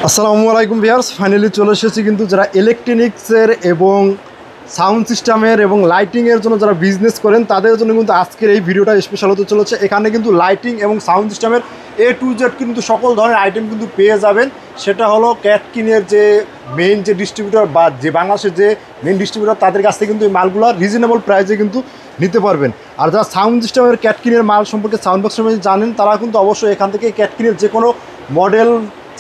আসসালামু আলাইকুম viewers, finally চলে এসেছি কিন্তু যারা ইলেকট্রনিক্সের এবং সাউন্ড সিস্টেমের এবং লাইটিংয়ের জন্য যারা বিজনেস করেন তাদের জন্য কিন্তু আজকের এই ভিডিওটা স্পেশাল হতে চলেছে। এখানে কিন্তু লাইটিং এবং সাউন্ড সিস্টেমের A to Z কিন্তু সকল ধরনের আইটেম কিন্তু পেয়ে যাবেন। সেটা হলো ক্যাটকিনের যে মেইন যে ডিস্ট্রিবিউটর বা যে বাংলাদেশের যে মেইন ডিস্ট্রিবিউটর তাদের কাছ থেকে কিন্তু এই মালগুলো রিজনেবল প্রাইসে কিন্তু নিতে পারবেন। আর যারা সাউন্ড সিস্টেমের ক্যাটকিনের মাল সম্পর্কে সাউন্ড বক্স সম্পর্কে জানেন তারা কিন্তু অবশ্যই এখান থেকে ক্যাটকিনের যে কোনো মডেল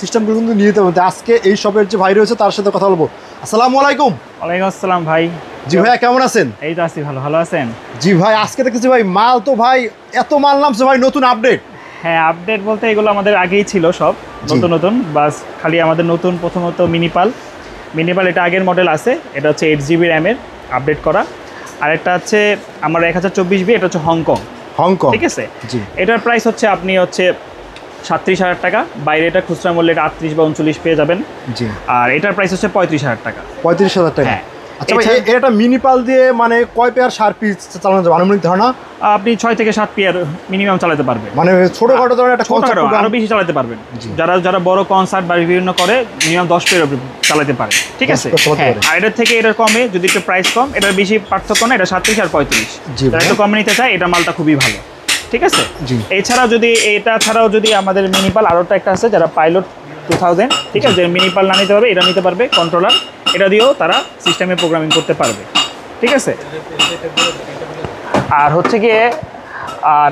সিস্টেমগুলো কিন্তু নিয়ে যেতে হবে। আজকে এই শপের যে ভাই রয়েছে তার সাথে কথা বলবো। আসসালামু আলাইকুম। ওয়ালাইকুম আসসালাম ভাই। জি ভাইয়া, কেমন আছেন? এই তো আছি, ভালো আছেন? জি ভাই, আজকে দেখতেছি ভাই মাল তো ভাই এত মাল নামছে ভাই, নতুন আপডেট। হ্যাঁ, আপডেট বলতে এগুলো আমাদের আগেই ছিল, সব নতুন বাস খালি আমাদের নতুন। প্রথমত মিনিপাল এটা আগের মডেল আছে, এটা হচ্ছে 8GB র্যামের আপডেট করা। আর একটা হচ্ছে আমার 1024B, এটা হচ্ছে হংকং, ঠিক আছে। এটার প্রাইস হচ্ছে আপনি হচ্ছে 37,000 টাকা, বাইরে এটা খুচরা মূল্যে 38 বা 39 পেয়ে যাবেন। আর এটার প্রাইস হচ্ছে 35,000 টাকা। 35,000 টাকা। হ্যাঁ। আচ্ছা ভাই, এটা মিনিপাল দিয়ে মানে কয় পেয়ার 7 পিস চালানো যাবে আনুমানিক ধারণা? আপনি 6 থেকে 7 পেয়ার মিনিমাম চালাতে পারবেন। মানে ছোটখাটো ধরনের একটা কনসার্ট আরো বেশি চালাতে পারবেন। যারা বড় কনসার্ট বা বিভিন্ন করে মিনিমাম 10 পেয়ার চালাতে পারে, ঠিক আছে। আর এটার থেকে এটার কমে যদি একটু প্রাইস কম, এটার বেশি পার্থক্য না, এটা 37 আর 35। যারা একটু কমে নিতে চায় এটা মালটা খুবই ভালো, ঠিক আছে। এছাড়াও যদি এটা ছাড়াও যদি আমাদের মিনিপাল আরোটা একটা আছে যারা পাইলট 2000, ঠিক আছে, মিনিপাল না নিতে পারবে এটা নিতে পারবে কন্ট্রোলার, এটা দিয়েও তারা সিস্টেমে প্রোগ্রামিং করতে পারবে, ঠিক আছে। আর হচ্ছে গিয়ে আর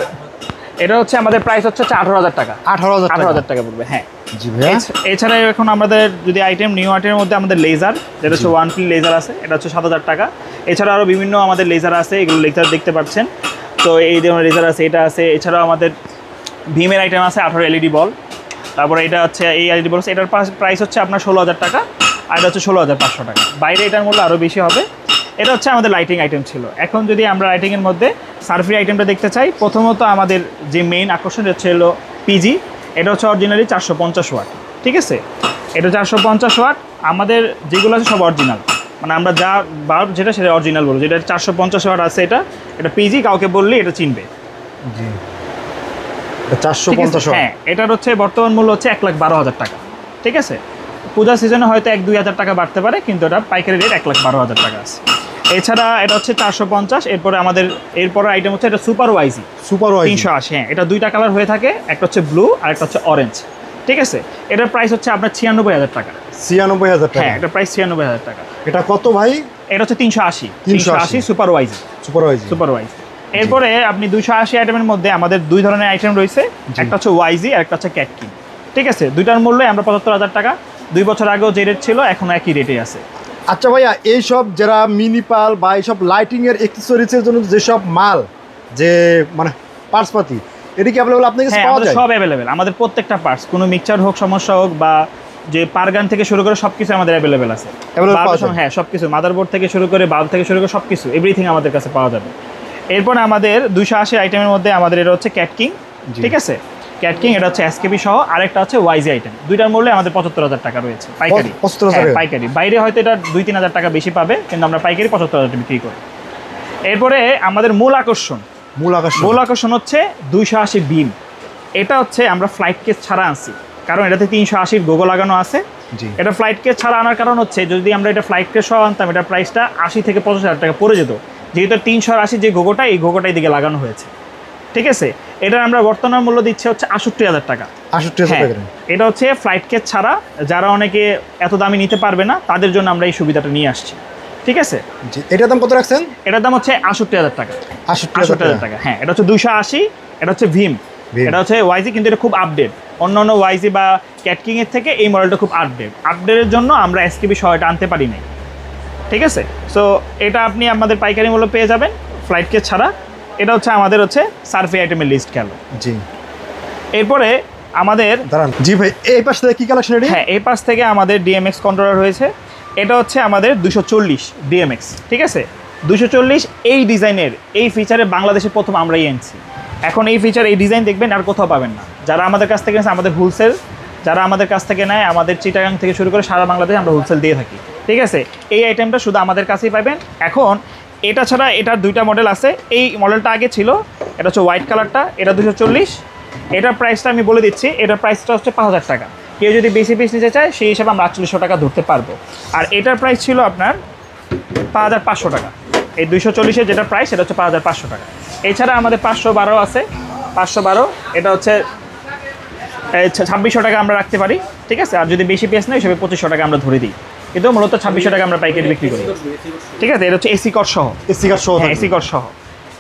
এটা হচ্ছে আমাদের প্রাইস হচ্ছে 18,000 টাকা। 18,000 টাকা পড়বে। হ্যাঁ জি ভাই। এছাড়া এখন আমাদের যদি আইটেম নিউ আইটেমের মধ্যে আমাদের লেজার, যেটা হচ্ছে 1 পিন লেজার আছে, এটা হচ্ছে 7,000 টাকা। এছাড়া আরও বিভিন্ন আমাদের লেজার আছে, এগুলো লেজার দেখতে পাচ্ছেন। তো এই ধরনের লেজার আছে, এটা আছে। এছাড়াও আমাদের ভীমের আইটেম আছে 18 LED বল। তারপরে এটা হচ্ছে এই LED বল, এটার প্রাইস হচ্ছে আপনার 16,000 টাকা, আর এটা হচ্ছে 16,500 টাকা। বাইরে এটার মূল্য আরও বেশি হবে। এটা হচ্ছে আমাদের লাইটিং আইটেম ছিল। এখন যদি আমরা লাইটিংয়ের মধ্যে সার্ফি আইটেমটা দেখতে চাই, প্রথমত আমাদের যে মেইন আকর্ষণ হচ্ছে হলো পিজি। এটা হচ্ছে অরিজিনালি 450 ওয়াট, ঠিক আছে। এটা 450 ওয়াট। আমাদের যেগুলো আছে সব অরিজিনাল, মানে আমরা যা বাল্ব যেটা সেটা অরিজিনাল বলবো। যেটা 450 ওয়াট আছে, এটা পিজি, কাউকে বললে এটা চিনবে। জি, 450 ওয়াট। হ্যাঁ, এটার হচ্ছে বর্তমান মূল্য হচ্ছে 1,12,000 টাকা, ঠিক আছে। পূজা সিজনে হয়তো 1-2 হাজার টাকা বাড়তে পারে, কিন্তু এটা পাইকারি রেট 1,12,000 টাকা আছে। এছাড়া এটা হচ্ছে 450। এরপরে আমাদের আইটেম হচ্ছে এটা সুপার ওয়াইজি 380। হ্যাঁ, এটা দুইটা কালার হয়ে থাকে, একটা হচ্ছে ব্লু আর একটা হচ্ছে অরেঞ্জ, ঠিক আছে। এটার প্রাইস হচ্ছে আপনার 96,000 টাকা। 96,000 টাকা। হ্যাঁ, এটা প্রাইস 96,000 টাকা। এটা কত ভাই? এটা হচ্ছে 380 সুপার ওয়াইজি। এরপরে আপনি 280 আইটেমের মধ্যে আমাদের দুই ধরনের আইটেম রয়েছে, একটা হচ্ছে ওয়াইজি আর একটা হচ্ছে ক্যাটকিন, ঠিক আছে। দুইটার মূল্য আমরা 75,000 টাকা। 2 বছর আগেও যে রেট ছিল এখনো একই রেটে আছে। আচ্ছা ভাইয়া, এইসব যারা মিনিপাল বা এইসব লাইটিংয়ের অ্যাক্সেসরিজের জন্য যেসব মাল যে মানে পার্টসপাতি, এটা কি অ্যাভেলেবল আপনার কাছে পাওয়া যায়? সব অ্যাভেলেবেল, আমাদের প্রত্যেকটা পার্টস, কোনো মিক্সচার হোক, সমস্যা হোক, বা যে পারগান থেকে শুরু করে সবকিছু আমাদের অ্যাভেলেবেল আছে। হ্যাঁ, সবকিছু, মাদারবোর্ড থেকে শুরু করে বাল্ব থেকে শুরু করে সবকিছু এভরিথিং আমাদের কাছে পাওয়া যাবে। এরপরে আমাদের 280 আইটেমের মধ্যে আমাদের এটা হচ্ছে ক্যাটকিং, ঠিক আছে। ক্যাটকিং এটা হচ্ছে এসকেবি সহ, আরেকটা হচ্ছে ওয়াইজি আইটেম। দুইটার মূল্যে আমাদের 75,000 টাকা রয়েছে পাইকারি। পাইকারি বাইরে হয়তো এটা 2-3 হাজার টাকা বেশি পাবে, কিন্তু আমরা পাইকারি 75,000 বিক্রি করি। এরপরে আমাদের মূল আকর্ষণ হচ্ছে 280 বিম। এটা হচ্ছে আমরা ফ্লাইট কেস ছাড়া আনছি, কারণ এটাতে 380 গোগো লাগানো আছে। এটা ফ্লাইট কেস ছাড়া আনার কারণ হচ্ছে যদি আমরা এটা ফ্লাইট কেস সহ আনতাম, এটা প্রাইসটা 80 থেকে 85,000 টাকা পড়ে যেত। যেহেতু 380 যে গোগোটা, এই গোগোটাই দিকে লাগানো হয়েছে, ঠিক আছে। এটার আমরা বর্তমান মূল্য দিচ্ছে হচ্ছে 68,000 টাকা। 68,000 টাকা। এটা হচ্ছে ফ্লাইট কেস ছাড়া, যারা অনেকে এত দামি নিতে পারবে না তাদের জন্য আমরা এই সুবিধাটা নিয়ে আসছি, ঠিক আছে। এটার দাম কত রাখছেন? এটার দাম হচ্ছে 68,000 টাকা। 68,000 টাকা। হ্যাঁ, এটা হচ্ছে 280। এটা হচ্ছে ভীম, এটা হচ্ছে ওয়াইজি, কিন্তু এটা খুব আপডেট। অন্যান্য ওয়াইজি বা ক্যাটকিং এর থেকে এই মডেলটা খুব আপডেটের জন্য আমরা এসকেবি সহ এটা আনতে পারি নাই, ঠিক আছে। সো এটা আপনি আমাদের পাইকারি মূল্য পেয়ে যাবেন ফ্লাইট কেস ছাড়া। এটা হচ্ছে আমাদের হচ্ছে সার্ফি আইটেমের লিস্ট গেল। জি। এরপরে আমাদের জি ভাই, এই পাশ থেকে কি কালেকশন? হ্যাঁ, এই পাশ থেকে আমাদের ডিএমএক্স কন্ট্রোলার রয়েছে। এটা হচ্ছে আমাদের 240 ডিএমএক্স, ঠিক আছে। 240 এই ডিজাইনের, এই ফিচারে বাংলাদেশে প্রথম আমরাই এনেছি। এখন এই ফিচার, এই ডিজাইন দেখবেন আর কোথাও পাবেন না। যারা আমাদের কাছ থেকে আমাদের হোলসেল, যারা আমাদের কাছ থেকে নেয়, আমাদের চিটাগাং থেকে শুরু করে সারা বাংলাদেশে আমরা হোলসেল দিয়ে থাকি, ঠিক আছে। এই আইটেমটা শুধু আমাদের কাছেই পাবেন। এখন এটা ছাড়া এটার দুইটা মডেল আছে। এই মডেলটা আগে ছিল, এটা হচ্ছে হোয়াইট কালারটা, এটা 240। এটার প্রাইসটা আমি বলে দিচ্ছি, এটার প্রাইসটা হচ্ছে 5,000 টাকা। কেউ যদি বেশি পিস নিতে চায় সেই হিসাবে আমরা 4800 টাকা ধরতে পারবো। আর এটার প্রাইস ছিল আপনার 5500 টাকা। এই 240-এর যেটা প্রাইস সেটা হচ্ছে 5500 টাকা। এছাড়া আমাদের 512 আছে, 512 এটা হচ্ছে 2600 টাকা আমরা রাখতে পারি, ঠিক আছে। আর যদি বেশি পিস নেয় হিসেবে 2500 টাকা আমরা ধরে দিই, কিন্তু মূলত 2600 টাকা আমরা পাইকারি বিক্রি করি, ঠিক আছে। এটা হচ্ছে এসি কর সহ, এসি কর সহ।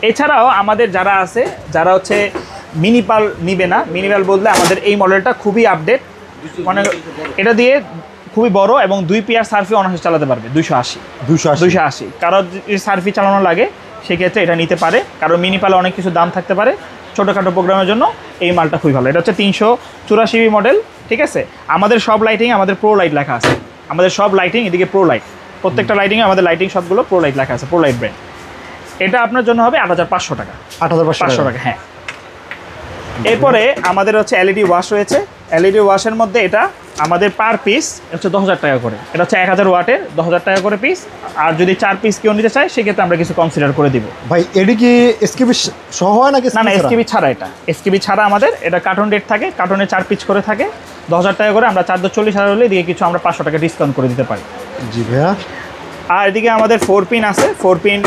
এছাড়াও আমাদের যারা আছে, যারা হচ্ছে মিনিপাল নিবে না, মিনিপাল বললে আমাদের এই মডেলটা খুবই আপডেট, মানে এটা দিয়ে খুবই বড় এবং 2 পেয়ার সার্ফি অনায়াসে চালাতে পারবে 280। কারো যদি সার্ফি চালানো লাগে সেক্ষেত্রে এটা নিতে পারে, কারণ মিনিপালে অনেক কিছু দাম থাকতে পারে। ছোটোখাটো প্রোগ্রামের জন্য এই মালটা খুবই ভালো। এটা হচ্ছে 384 মডেল, ঠিক আছে। আমাদের সব লাইটিং আমাদের প্রো লাইট লেখা আছে, আমাদের সব লাইটিং এদিকে প্রো লাইট, প্রত্যেকটা লাইটিংয়ে আমাদের লাইটিং সবগুলো প্রো লাইট লেখা আছে, প্রো লাইট ব্র্যান্ড। এটা আপনার জন্য হবে 8500 টাকা, 8500 টাকা, হ্যাঁ। এরপরে আমাদের হচ্ছে এলইডি ওয়াশ রয়েছে। এলইডি ওয়াশের মধ্যে এটা আমাদের পার পিস হচ্ছে 10000 টাকা করে। এটা হচ্ছে 1000 ওয়াটের, 10000 টাকা করে পিস। আর যদি 4 পিস কেউ নিতে চায় সেক্ষেত্রে আমরা কিছু কনসিডার করে দিব। ভাই এটা কি এসকেবি সহ হয় নাকি? না, এসকেবি ছাড়া। এটা এসকেবি ছাড়া আমাদের এটা কার্টন রেট থাকে, কার্টনে 4 পিস করে থাকে, 10000 টাকা করে। আমরা 440,000 হলে এদিকে কিছু আমরা 500 টাকা ডিসকাউন্ট করে দিতে পারি। জি ভাইয়া। আর এদিকে আমাদের 4 পিন আছে, 4 পিন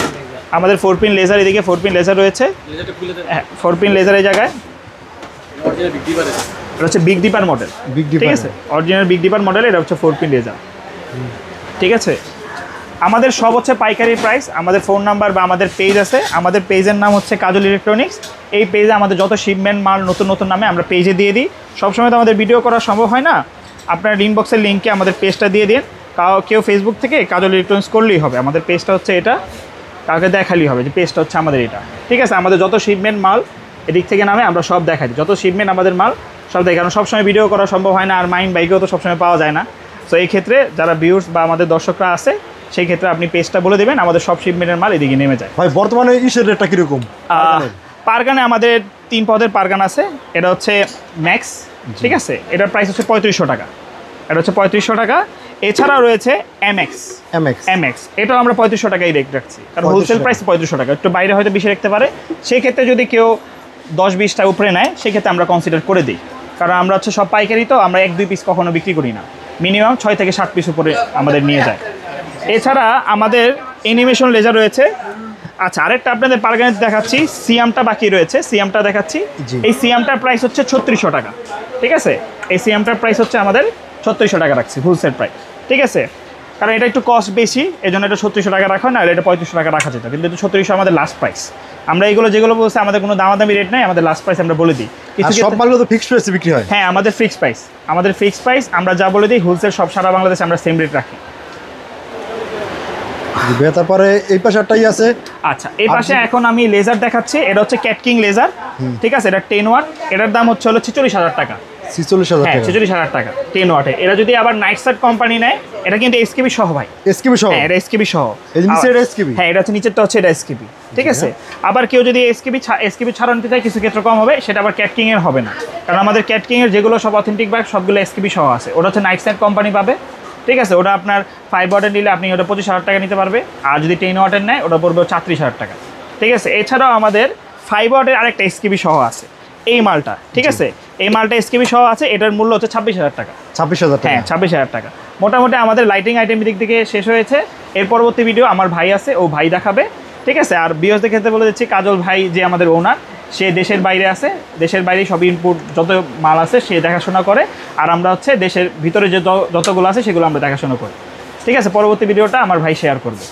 আমাদের 4 পিন লেজার, এদিকে 4 পিন লেজার রয়েছে। হ্যাঁ, 4 পিন লেজার এই জায়গায় এটা হচ্ছে বিগ ডিপার মডেল, ঠিক আছে, অরিজিনাল বিগ ডিপার মডেল। এটা হচ্ছে 4 পিন লেজার, ঠিক আছে। আমাদের সব হচ্ছে পাইকারি প্রাইস। আমাদের ফোন নাম্বার বা আমাদের পেজ আছে, আমাদের পেজের নাম হচ্ছে কাজল ইলেকট্রনিক্স। এই পেজে আমাদের যত শিপমেন্ট মাল নতুন নতুন নামে আমরা পেজে দিয়ে দিই। সবসময় তো আমাদের ভিডিও করা সম্ভব হয় না, আপনার ইনবক্সের লিঙ্কে আমাদের পেজটা দিয়ে দিন। কেউ ফেসবুক থেকে কাজল ইলেকট্রনিক্স করলেই হবে। আমাদের পেজটা হচ্ছে এটা, কাউকে দেখালেই হবে যে পেজটা হচ্ছে আমাদের এটা, ঠিক আছে। আমাদের যত শিপমেন্ট মাল এদিক থেকে নামে আমরা সব দেখাই দিই, যত শিপমেন্ট আমাদের মাল সব দেখাই, কারণ সবসময় ভিডিও করা সম্ভব হয় না, আর মাইন্ড বাইকেও তো সবসময় পাওয়া যায় না। সো এই ক্ষেত্রে যারা ভিউয়ার্স বা আমাদের দর্শকরা আছে সেই ক্ষেত্রে আপনি পেজটা বলে দেবেন, আমাদের সব শিপমেন্টের মাল এদিকে নেমে যায়। ভাই বর্তমানে ইসের রেটটা কীরকম? পারগানে আমাদের 3 পদের পারগান আছে। এটা হচ্ছে ম্যাক্স, ঠিক আছে। এটার প্রাইস হচ্ছে 3500 টাকা, এটা হচ্ছে 3500 টাকা। এছাড়াও রয়েছে এমএক্স, এটাও আমরা 3500 টাকাই রেট রাখছি, কারণ হোলসেল প্রাইস 3500 টাকা। একটু বাইরে হয়তো বেশি রাখতে পারে, সেই ক্ষেত্রে যদি কেউ 10-20টা উপরে নেয় সেক্ষেত্রে আমরা কনসিডার করে দিই, কারণ আমরা হচ্ছে সব পাইকারি, তো আমরা 1-2 পিস কখনো বিক্রি করি না, মিনিমাম 6 থেকে 7 পিস উপরে আমাদের নিয়ে যায়। এছাড়া আমাদের অ্যানিমেশন লেজার রয়েছে। আচ্ছা, আরেকটা আপনাদের পারগানে দেখাচ্ছি, সিয়ামটা বাকি রয়েছে, সিয়ামটা দেখাচ্ছি। এই সিয়ামটার প্রাইস হচ্ছে 3600 টাকা, ঠিক আছে। এই সিয়ামটার প্রাইস হচ্ছে আমাদের 3600 টাকা রাখছি, হোলসেল প্রাইস, ঠিক আছে। কারণ এটা একটু কস্ট বেশি, এই জন্য এটা 3600 টাকা রাখা হয় না, এটা 3500 টাকা রাখা যেত, কিন্তু 3600 আমাদের লাস্ট প্রাইস। আমরা এইগুলো যেগুলো বলছি আমাদের কোনো দামাদামি রেট নাই, আমাদের লাস্ট প্রাইস আমরা বলে দিই। সব মালগুলো তো ফিক্সড প্রাইসে বিক্রি হয়? হ্যাঁ, আমাদের ফিক্সড প্রাইস আমরা যা বলে দিই, হোলসেল সব সারা বাংলাদেশে আমরা সেম রেট রাখি। তারপরে এই পাশেরটাই আছে। আচ্ছা, এই পাশে এখন আমি লেজার দেখাচ্ছি। এটা হচ্ছে ক্যাটকিং লেজার, ঠিক আছে। এটা 10 ওয়াট, এটার দাম হচ্ছে 46,000 টাকা। 46,000 টাকা 10 ওয়াটে। এটা যদি আবার নাইট সাইড কোম্পানি নেয়, এটা কিন্তু এসকেবি সহ ভাই, এসকেবি সহ। হ্যাঁ, এটা এসকেবি সহ। এই নিচে এটা এসকেবি, হ্যাঁ, এটা হচ্ছে নিচেরটা হচ্ছে এটা এসকেবি, ঠিক আছে। আবার কেউ যদি এসকেবি ছাড়া নিতে চায় কিছু ক্ষেত্রে কম হবে, সেটা আবার ক্যাটকিং এর হবে না, কারণ আমাদের ক্যাটকিং এর যেগুলো সব অথেন্টিক বাইক সবগুলো এসকেবি সহ আছে। ওটা হচ্ছে নাইট সাইড কোম্পানি পাবে, ঠিক আছে। ওটা আপনার 5 ওয়াটের নিলে আপনি ওটা 25,000 টাকা নিতে পারবে, আর যদি 10 ওয়াটের নেয় ওটা পড়বে 34,000 টাকা, ঠিক আছে। এছাড়াও আমাদের 5 ওয়াটের আরেকটা এসকেবি সহ আছে, এই মালটা, ঠিক আছে। এই মালটা এসকেবি সহ আছে, এটার মূল্য হচ্ছে 26,000 টাকা। 26,000 টাকা, হ্যাঁ, 26,000 টাকা। মোটামুটি আমাদের লাইটিং আইটেম দিক থেকে শেষ হয়েছে। এর পরবর্তী ভিডিও আমার ভাই আছে, ও ভাই দেখাবে, ঠিক আছে। আর ভিউয়ার্সদের ক্ষেত্রে বলে দিচ্ছি, কাজল ভাই যে আমাদের ওনার, সে দেশের বাইরে আছে, দেশের বাইরে সব ইনপুট যত মাল আছে সে দেখাশোনা করে, আর আমরা হচ্ছে দেশের ভিতরে যে যতগুলো আছে সেগুলো আমরা দেখাশোনা করি, ঠিক আছে। পরবর্তী ভিডিওটা আমার ভাই শেয়ার করবে।